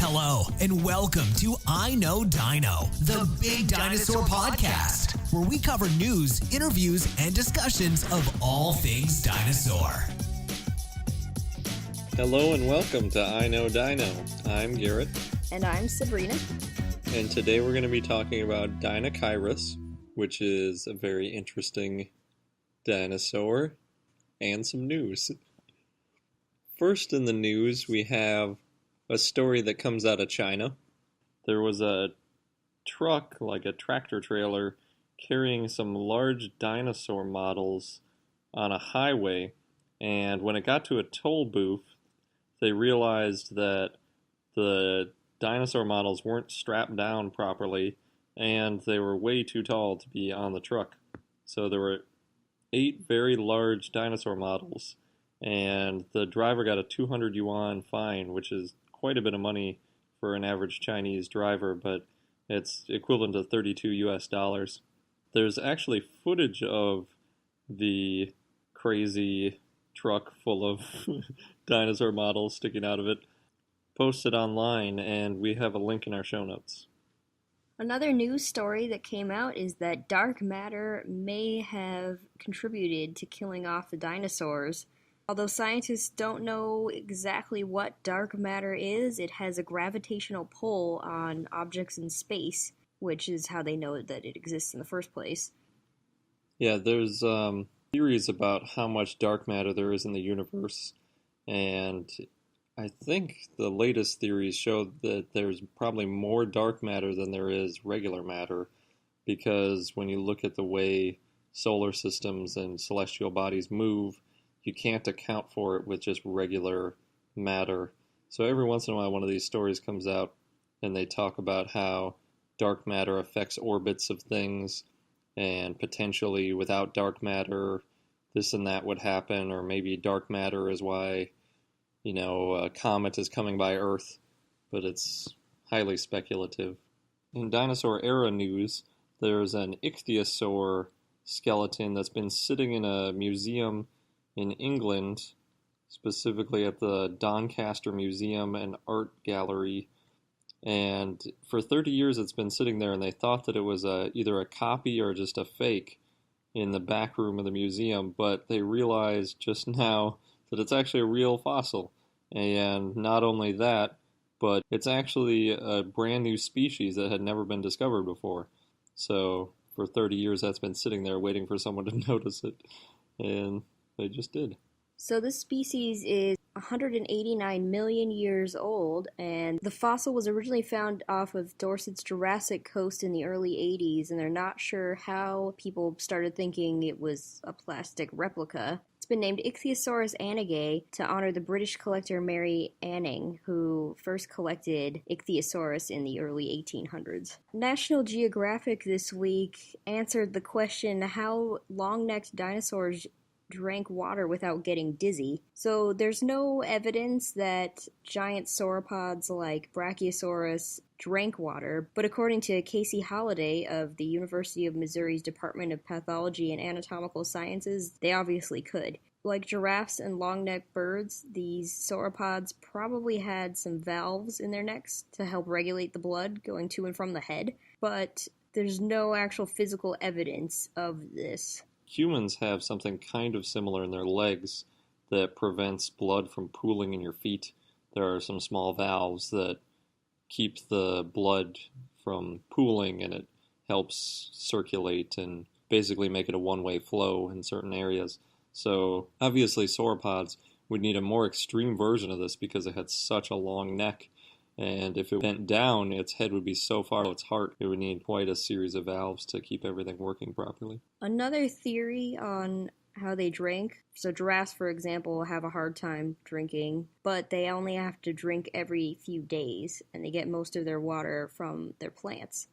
Hello, and welcome to I Know Dino, the Big Dinosaur Podcast, where we cover news, interviews, and discussions of all things dinosaur. Hello and welcome to I Know Dino. I'm Garrett. And I'm Sabrina. And today we're going to be talking about Dinocheirus, which is a very interesting dinosaur, and some news. First in the news, we have a story that comes out of China. There was a truck, like a tractor trailer, carrying some large dinosaur models on a highway, and when it got to a toll booth, they realized that the dinosaur models weren't strapped down properly, and they were way too tall to be on the truck. So there were 8 very large dinosaur models, and the driver got a 200 yuan fine, which is quite a bit of money for an average Chinese driver, but it's equivalent to 32 US dollars. There's actually footage of the crazy truck full of dinosaur models sticking out of it posted online, and we have a link in our show notes. Another news story that came out is that dark matter may have contributed to killing off the dinosaurs. Although scientists don't know exactly what dark matter is, it has a gravitational pull on objects in space, which is how they know that it exists in the first place. Yeah, there's theories about how much dark matter there is in the universe, and I think the latest theories show that there's probably more dark matter than there is regular matter, because when you look at the way solar systems and celestial bodies move, you can't account for it with just regular matter. So every once in a while one of these stories comes out and they talk about how dark matter affects orbits of things, and potentially without dark matter this and that would happen, or maybe dark matter is why a comet is coming by Earth, but it's highly speculative. In dinosaur era news, there's an ichthyosaur skeleton that's been sitting in a museum in England, specifically at the Doncaster Museum and Art Gallery, and for 30 years it's been sitting there, and they thought that it was either a copy or just a fake in the back room of the museum, but they realized just now that it's actually a real fossil. And not only that, but it's actually a brand new species that had never been discovered before. So for 30 years that's been sitting there waiting for someone to notice it, and they just did. So this species is 189 million years old, and the fossil was originally found off of Dorset's Jurassic coast in the early 80s, and they're not sure how people started thinking it was a plastic replica. It's been named Ichthyosaurus anagae to honor the British collector Mary Anning, who first collected Ichthyosaurus in the early 1800s. National Geographic this week answered the question, how long-necked dinosaurs drank water without getting dizzy. So there's no evidence that giant sauropods like Brachiosaurus drank water, but according to Casey Holliday of the University of Missouri's Department of Pathology and Anatomical Sciences, they obviously could. Like giraffes and long-necked birds, these sauropods probably had some valves in their necks to help regulate the blood going to and from the head, but there's no actual physical evidence of this. Humans have something kind of similar in their legs that prevents blood from pooling in your feet. There are some small valves that keep the blood from pooling, and it helps circulate and basically make it a one-way flow in certain areas. So obviously sauropods would need a more extreme version of this because it had such a long neck, and if it bent down, its head would be so far from its heart, it would need quite a series of valves to keep everything working properly. Another theory on how they drink, so giraffes, for example, have a hard time drinking, but they only have to drink every few days, and they get most of their water from their plants.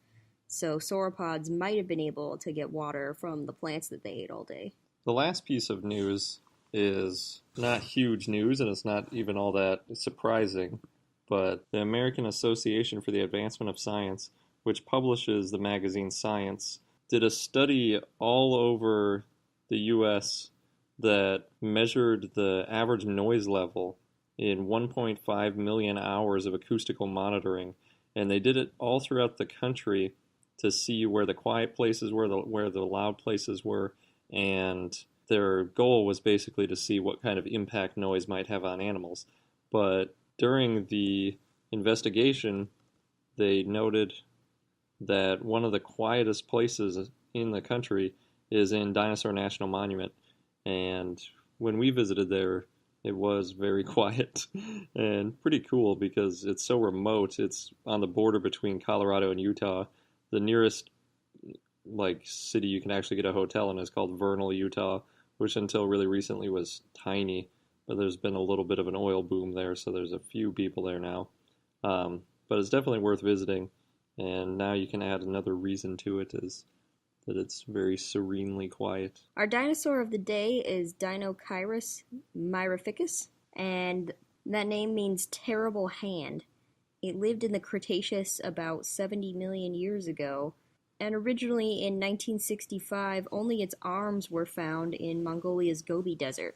So sauropods might have been able to get water from the plants that they ate all day. The last piece of news is not huge news, and it's not even all that surprising, but the American Association for the Advancement of Science, which publishes the magazine Science, did a study all over the U.S. that measured the average noise level in 1.5 million hours of acoustical monitoring. And they did it all throughout the country to see where the quiet places were, where the loud places were, and their goal was basically to see what kind of impact noise might have on animals. But during the investigation, they noted that one of the quietest places in the country is in Dinosaur National Monument. And when we visited there, it was very quiet and pretty cool because it's so remote. It's on the border between Colorado and Utah. The nearest city you can actually get a hotel in is called Vernal, Utah, which until really recently was tiny. But there's been a little bit of an oil boom there, so there's a few people there now. But it's definitely worth visiting. And now you can add another reason to it, is that it's very serenely quiet. Our dinosaur of the day is Dinocheirus mirificus, and that name means terrible hand. It lived in the Cretaceous about 70 million years ago, and originally in 1965, only its arms were found in Mongolia's Gobi Desert.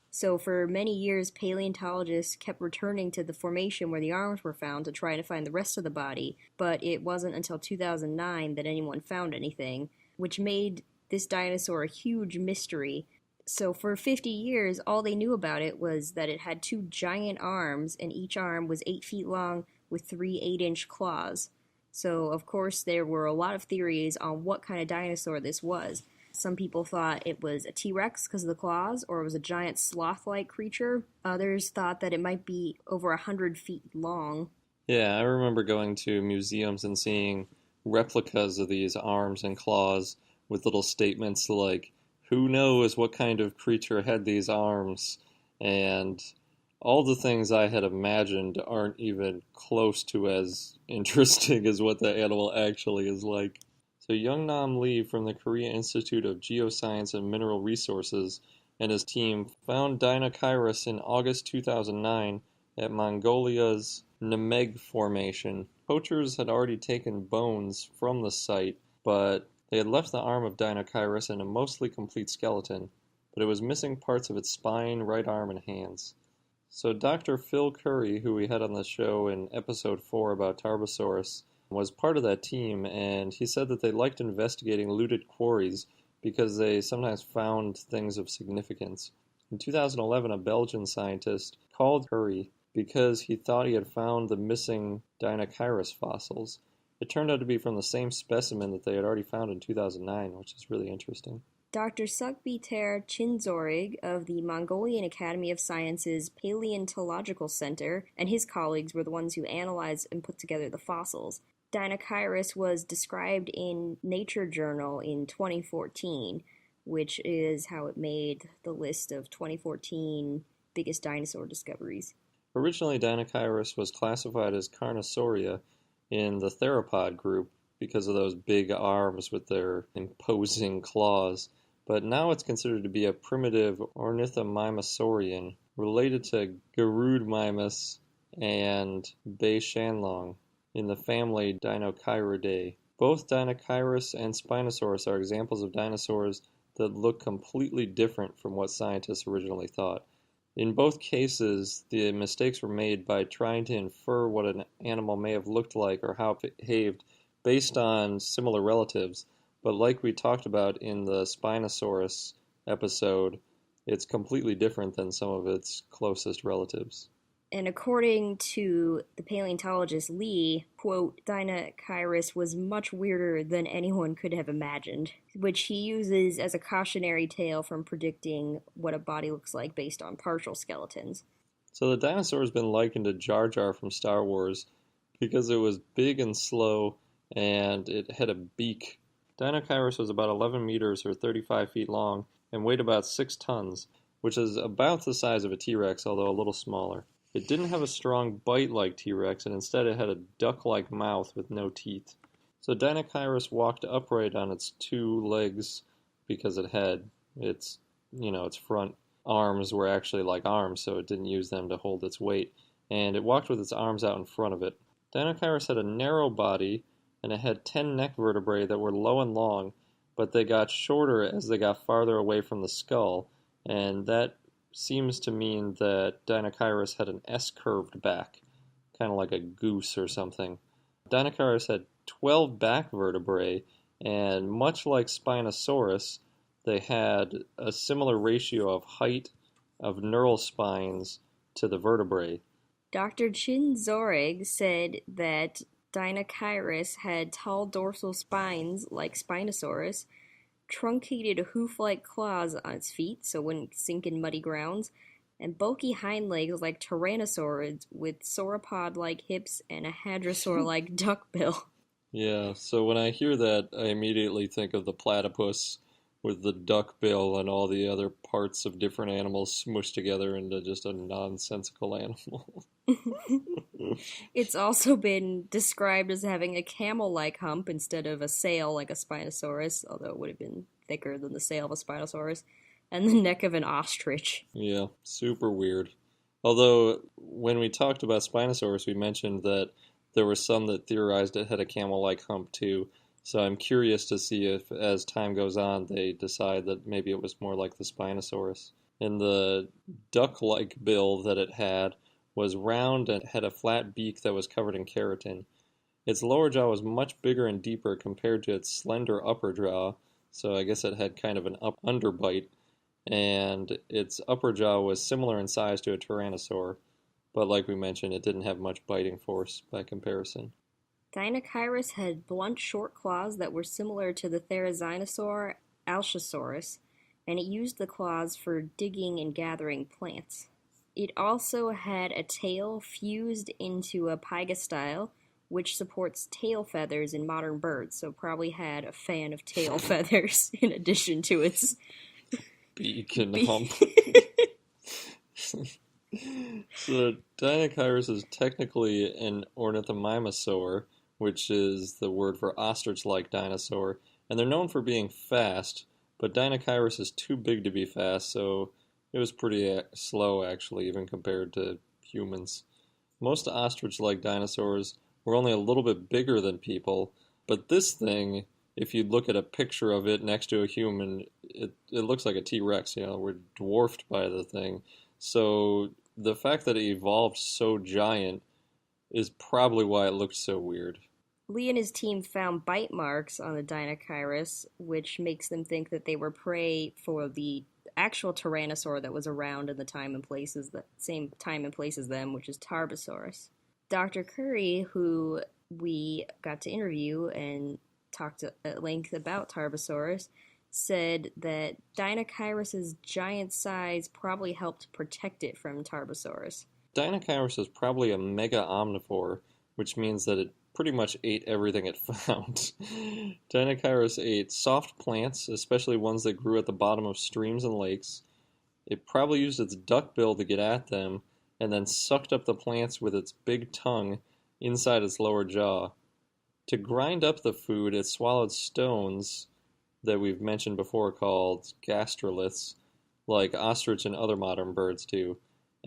So for many years, paleontologists kept returning to the formation where the arms were found to try to find the rest of the body, but it wasn't until 2009 that anyone found anything, which made this dinosaur a huge mystery. So for 50 years, all they knew about it was that it had two giant arms, and each arm was 8 feet long with 3 8-inch claws. So, of course, there were a lot of theories on what kind of dinosaur this was. Some people thought it was a T-Rex because of the claws, or it was a giant sloth-like creature. Others thought that it might be over 100 feet long. Yeah, I remember going to museums and seeing replicas of these arms and claws with little statements like, who knows what kind of creature had these arms? And all the things I had imagined aren't even close to as interesting as what the animal actually is like. So Yuong-Nam Lee from the Korea Institute of Geoscience and Mineral Resources and his team found Dinocheirus in August 2009 at Mongolia's Nemeg Formation. Poachers had already taken bones from the site, but they had left the arm of Dinocheirus in a mostly complete skeleton, but it was missing parts of its spine, right arm, and hands. So Dr. Phil Currie, who we had on the show in episode 4 about Tarbosaurus, was part of that team, and he said that they liked investigating looted quarries because they sometimes found things of significance. In 2011, a Belgian scientist called Currie because he thought he had found the missing Dinocheirus fossils. It turned out to be from the same specimen that they had already found in 2009, which is really interesting. Dr. Sugbiter Chinzorig of the Mongolian Academy of Sciences Paleontological Center and his colleagues were the ones who analyzed and put together the fossils. Dinocheirus was described in Nature Journal in 2014, which is how it made the list of 2014 biggest dinosaur discoveries. Originally, Dinocheirus was classified as Carnosauria in the theropod group because of those big arms with their imposing claws, but now it's considered to be a primitive ornithomimosaurian related to Garude-mimus and Beishanlong in the family Dinocheiridae. Both Dinocheirus and Spinosaurus are examples of dinosaurs that look completely different from what scientists originally thought. In both cases, the mistakes were made by trying to infer what an animal may have looked like or how it behaved based on similar relatives, but like we talked about in the Spinosaurus episode, it's completely different than some of its closest relatives. And according to the paleontologist Lee, quote, Dinocheirus was much weirder than anyone could have imagined, which he uses as a cautionary tale from predicting what a body looks like based on partial skeletons. So the dinosaur has been likened to Jar Jar from Star Wars because it was big and slow and it had a beak. Dinocheirus was about 11 meters or 35 feet long and weighed about 6 tons, which is about the size of a T-Rex, although a little smaller. It didn't have a strong bite like T-Rex, and instead it had a duck-like mouth with no teeth. So Dinocheirus walked upright on its 2 legs because it had its front arms were actually like arms, so it didn't use them to hold its weight, and it walked with its arms out in front of it. Dinocheirus had a narrow body, and it had 10 neck vertebrae that were low and long, but they got shorter as they got farther away from the skull, and that seems to mean that Deinocheirus had an S-curved back, kind of like a goose or something. Deinocheirus had 12 back vertebrae, and much like Spinosaurus, they had a similar ratio of height of neural spines to the vertebrae. Dr. Chin Zorig said that Deinocheirus had tall dorsal spines like Spinosaurus, truncated hoof-like claws on its feet so it wouldn't sink in muddy grounds, and bulky hind legs like Tyrannosaurs with sauropod-like hips and a hadrosaur-like duckbill. Yeah, so when I hear that, I immediately think of the platypus with the duckbill and all the other parts of different animals smushed together into just a nonsensical animal. It's also been described as having a camel-like hump instead of a sail like a Spinosaurus, although it would have been thicker than the sail of a Spinosaurus, and the neck of an ostrich. Yeah, super weird. Although, when we talked about Spinosaurus, we mentioned that there were some that theorized it had a camel-like hump too. So I'm curious to see if, as time goes on, they decide that maybe it was more like the Spinosaurus. And the duck-like bill that it had was round and had a flat beak that was covered in keratin. Its lower jaw was much bigger and deeper compared to its slender upper jaw, so I guess it had kind of an underbite, and its upper jaw was similar in size to a tyrannosaur, but like we mentioned, it didn't have much biting force by comparison. Deinocheirus had blunt, short claws that were similar to the Therizinosaur Allosaurus, and it used the claws for digging and gathering plants. It also had a tail fused into a pygostyle, which supports tail feathers in modern birds, so probably had a fan of tail feathers in addition to its beak and hump. So Deinocheirus is technically an ornithomimosaur, which is the word for ostrich-like dinosaur, and they're known for being fast, but Deinocheirus is too big to be fast, so it was pretty slow, actually, even compared to humans. Most ostrich-like dinosaurs were only a little bit bigger than people, but this thing, if you look at a picture of it next to a human, it looks like a T-Rex, we're dwarfed by the thing. So the fact that it evolved so giant is probably why it looked so weird. Lee and his team found bite marks on the Deinocheirus, which makes them think that they were prey for the actual Tyrannosaur that was around in the same time and place as them, which is Tarbosaurus. Dr. Currie, who we got to interview and talked at length about Tarbosaurus, said that Deinocheirus' giant size probably helped protect it from Tarbosaurus. Deinocheirus is probably a mega omnivore, which means that it pretty much ate everything it found. Deinocheirus ate soft plants, especially ones that grew at the bottom of streams and lakes. It probably used its duckbill to get at them, and then sucked up the plants with its big tongue inside its lower jaw. To grind up the food, it swallowed stones that we've mentioned before called gastroliths, like ostrich and other modern birds do.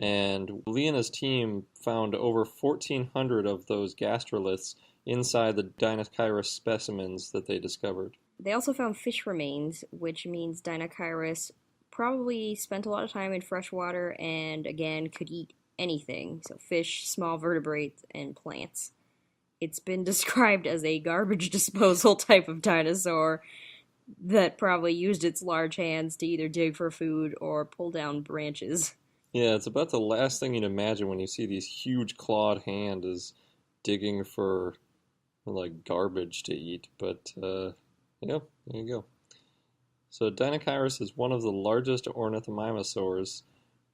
And Lee and his team found over 1,400 of those gastroliths inside the Deinocheirus specimens that they discovered. They also found fish remains, which means Deinocheirus probably spent a lot of time in fresh water and, again, could eat anything. So fish, small vertebrates, and plants. It's been described as a garbage disposal type of dinosaur that probably used its large hands to either dig for food or pull down branches. Yeah, it's about the last thing you'd imagine when you see these huge clawed hands is digging for, like, garbage to eat. But, yeah, there you go. So Deinocheirus is one of the largest ornithomimosaurs,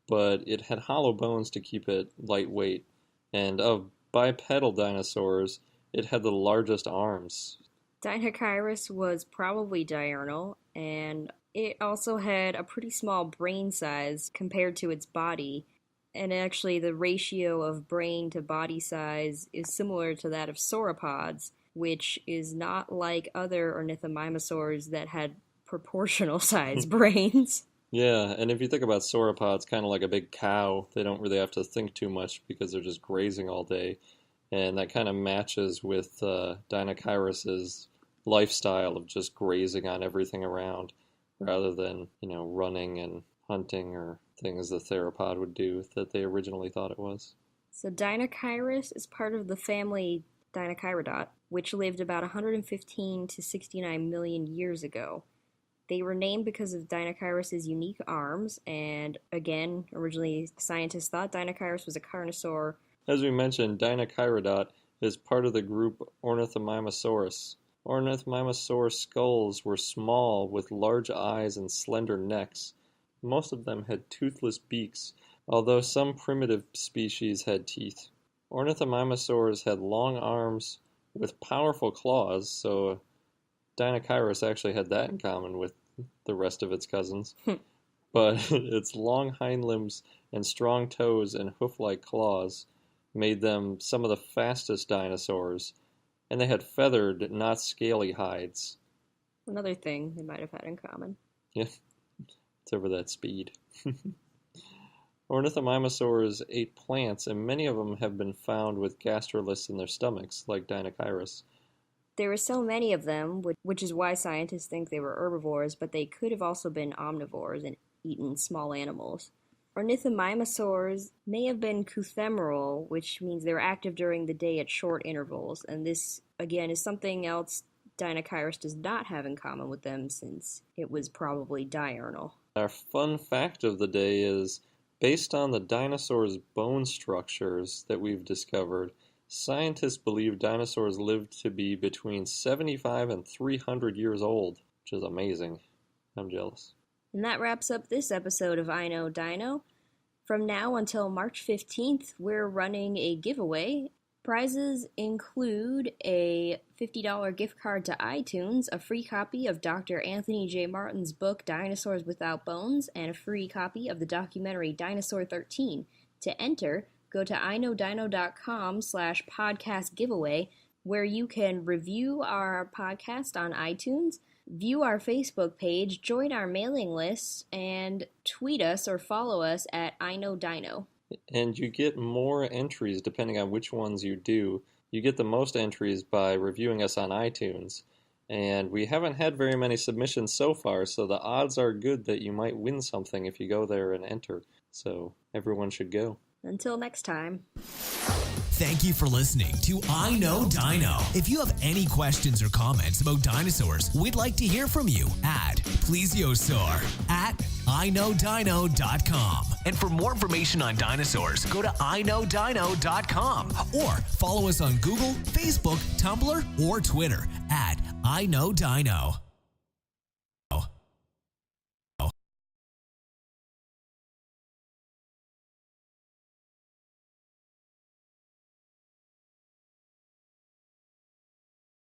but it had hollow bones to keep it lightweight. And of bipedal dinosaurs, it had the largest arms. Deinocheirus was probably diurnal, and it also had a pretty small brain size compared to its body, and actually the ratio of brain to body size is similar to that of sauropods, which is not like other ornithomimosaurs that had proportional size brains. Yeah, and if you think about sauropods, kind of like a big cow, they don't really have to think too much because they're just grazing all day, and that kind of matches with Deinocheirus's lifestyle of just grazing on everything around, rather than, running and hunting or things the theropod would do that they originally thought it was. So Deinocheirus is part of the family Dinocheiridae, which lived about 115 to 69 million years ago. They were named because of Deinocheirus' unique arms, and again, originally scientists thought Deinocheirus was a carnivore. As we mentioned, Dinocheiridae is part of the group Ornithomimosaurus. Ornithomimosaur skulls were small with large eyes and slender necks. Most of them had toothless beaks, although some primitive species had teeth. Ornithomimosaurs had long arms with powerful claws, so Deinocheirus actually had that in common with the rest of its cousins. But its long hind limbs and strong toes and hoof-like claws made them some of the fastest dinosaurs, and they had feathered, not scaly hides. Another thing they might have had in common. Yeah, it's over that speed. Ornithomimosaurs ate plants, and many of them have been found with gastroliths in their stomachs, like Deinocheirus. There were so many of them, which is why scientists think they were herbivores, but they could have also been omnivores and eaten small animals. Ornithomimosaurs may have been couthemeral, which means they were active during the day at short intervals, and this, again, is something else Deinocheirus does not have in common with them, since it was probably diurnal. Our fun fact of the day is, based on the dinosaurs' bone structures that we've discovered, scientists believe dinosaurs lived to be between 75 and 300 years old, which is amazing. I'm jealous. And that wraps up this episode of I Know Dino. From now until March 15th, we're running a giveaway. Prizes include a $50 gift card to iTunes, a free copy of Dr. Anthony J. Martin's book Dinosaurs Without Bones, and a free copy of the documentary Dinosaur 13. To enter, go to iknowdino.com/podcast giveaway, where you can review our podcast on iTunes, view our Facebook page, join our mailing list, and tweet us or follow us at iknowdino. And you get more entries depending on which ones you do. You get the most entries by reviewing us on iTunes. And we haven't had very many submissions so far, so the odds are good that you might win something if you go there and enter. So everyone should go. Until next time. Thank you for listening to I Know Dino. If you have any questions or comments about dinosaurs, we'd like to hear from you at plesiosaur at iknowdino.com. And for more information on dinosaurs, go to iknowdino.com or follow us on Google, Facebook, Tumblr, or Twitter at I Know Dino.